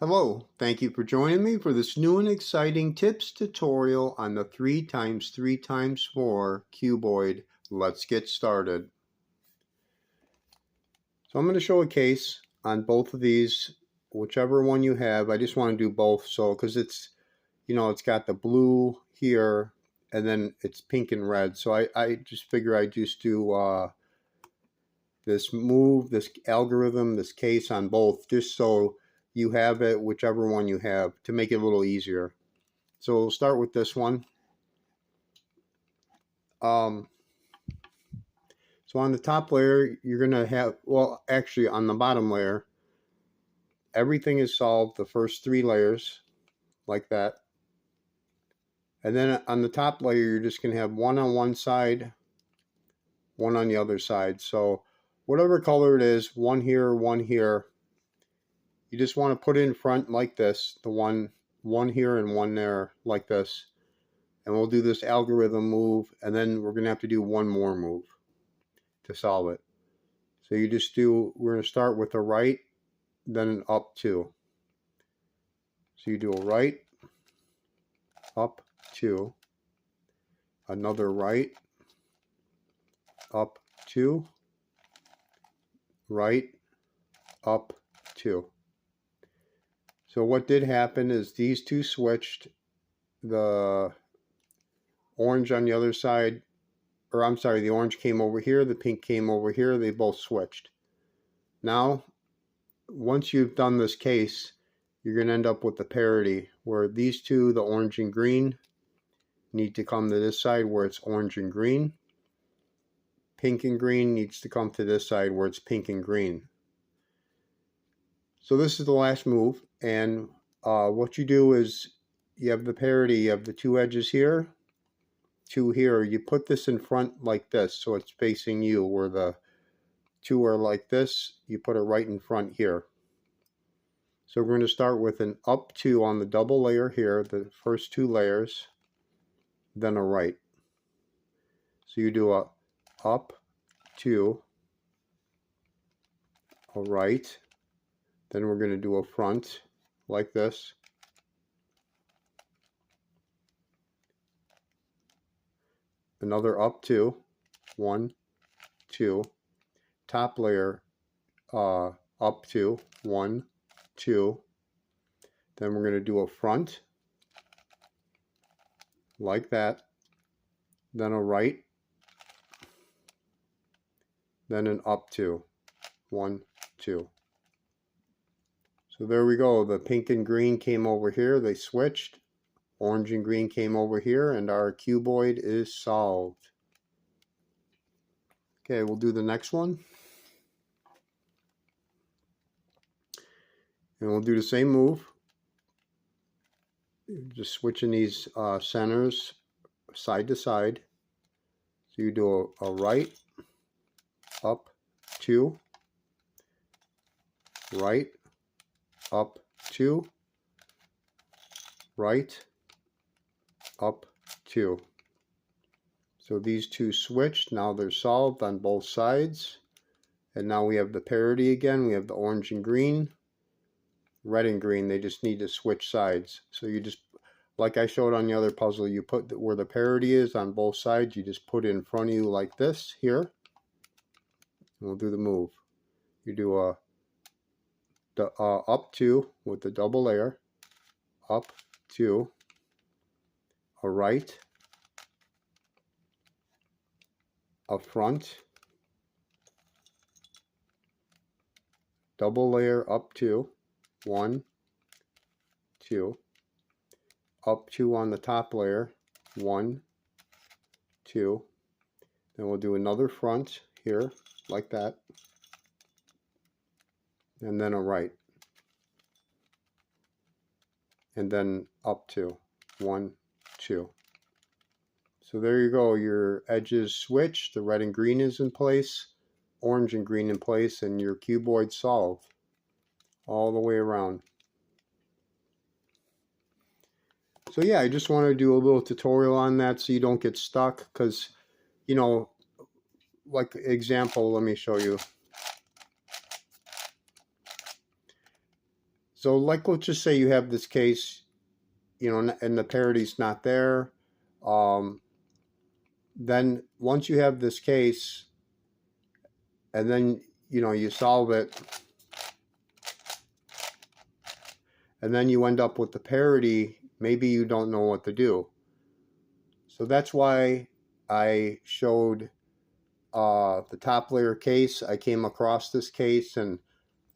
Hello, thank you for joining me for this new and exciting tips tutorial on the 3x3x4 cuboid. Let's get started. So I'm going to show a case on both of these, whichever one you have. I just want to do both, so because it's got the blue here and then it's pink and red, so I just figure I just do this algorithm, this case on both, just so you have it, whichever one you have, to make it a little easier. So we'll start with this one. So on the top layer, you're going to have, well, actually on the bottom layer, everything is solved, the first 3 layers, like that. And then on the top layer, you're just going to have one on one side, one on the other side. So whatever color it is, one here, you just want to put it in front like this, the one here and one there like this. And we'll do this algorithm move, and then we're going to have to do one more move to solve it. So we're going to start with a right, then an up 2. So you do a right, up 2, another right, up 2, right, up 2. So what did happen is these two switched. The orange on the other side, or I'm sorry, the orange came over here, the pink came over here, they both switched. Now, once you've done this case, you're going to end up with the parity, where these two, the orange and green, need to come to this side where it's orange and green. Pink and green needs to come to this side where it's pink and green. So this is the last move, and what you do is you have the parity, you have the 2 edges here, 2 here. You put this in front like this, so it's facing you, where the 2 are like this, you put it right in front here. So we're going to start with an up 2 on the double layer here, the first 2 layers, then a right. So you do a up 2, a right, then we're going to do a front like this, another up 2, 1, 2, top layer up 2, 1, 2, then we're going to do a front like that, then a right, then an up 2, 1, 2. So there we go. The pink and green came over here, they switched. Orange and green came over here, and our cuboid is solved. Okay, we'll do the next one. And we'll do the same move. Just switching these centers side to side. So you do a right, up 2, right, up 2, right, up 2. So these two switched, now they're solved on both sides. And now we have the parity again, we have the orange and green, red and green, they just need to switch sides. So you just, like I showed on the other puzzle, you put where the parity is on both sides, you just put it in front of you like this here. And we'll do the move. You do up 2 with the double layer, up 2, a right, a front, double layer up 2, 1, 2, up 2 on the top layer, 1, 2, then we'll do another front here like that, and then a right, and then up 2, 1, 2. So there you go, your edges switch, the red and green is in place, orange and green in place, and your cuboid solved all the way around. So yeah, I just want to do a little tutorial on that so you don't get stuck, because, you know, like example, let me show you. So like, let's just say you have this case, you know, and the parity's not there. Um, then once you have this case, and then, you know, you solve it, and then you end up with the parity, maybe you don't know what to do. So that's why I showed the top layer case. I came across this case and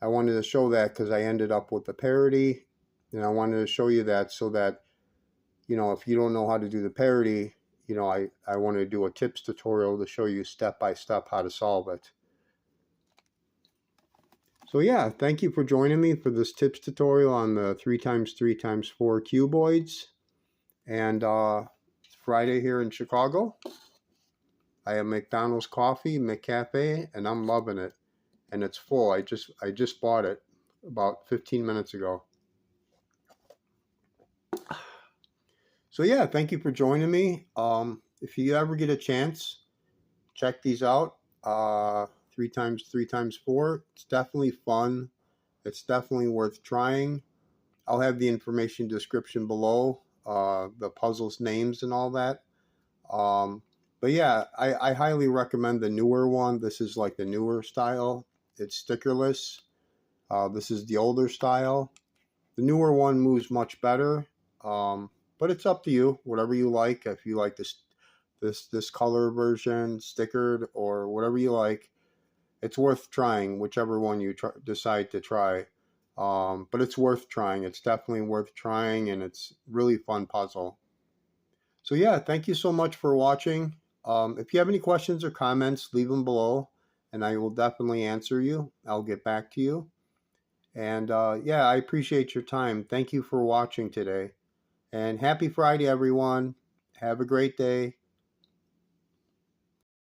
I wanted to show that because I ended up with the parity, and I wanted to show you that so that, you know, if you don't know how to do the parity, you know, I want to do a tips tutorial to show you step by step how to solve it. So yeah, thank you for joining me for this tips tutorial on the 3x3x4 cuboids. And it's Friday here in Chicago. I have McDonald's coffee, McCafe, and I'm loving it. And it's full. I just bought it about 15 minutes ago. So yeah, thank you for joining me. If you ever get a chance, check these out. 3x3x4. It's definitely fun. It's definitely worth trying. I'll have the information description below, the puzzles names and all that. But yeah, I highly recommend the newer one. This is like the newer style. It's stickerless. This is the older style. The newer one moves much better. But it's up to you, whatever you like. If you like this color version, stickered, or whatever you like, it's worth trying, whichever one you decide to try. But it's worth trying. It's definitely worth trying, and it's really fun puzzle. So yeah, thank you so much for watching. If you have any questions or comments, leave them below, and I will definitely answer you. I'll get back to you. And yeah, I appreciate your time. Thank you for watching today. And happy Friday, everyone. Have a great day.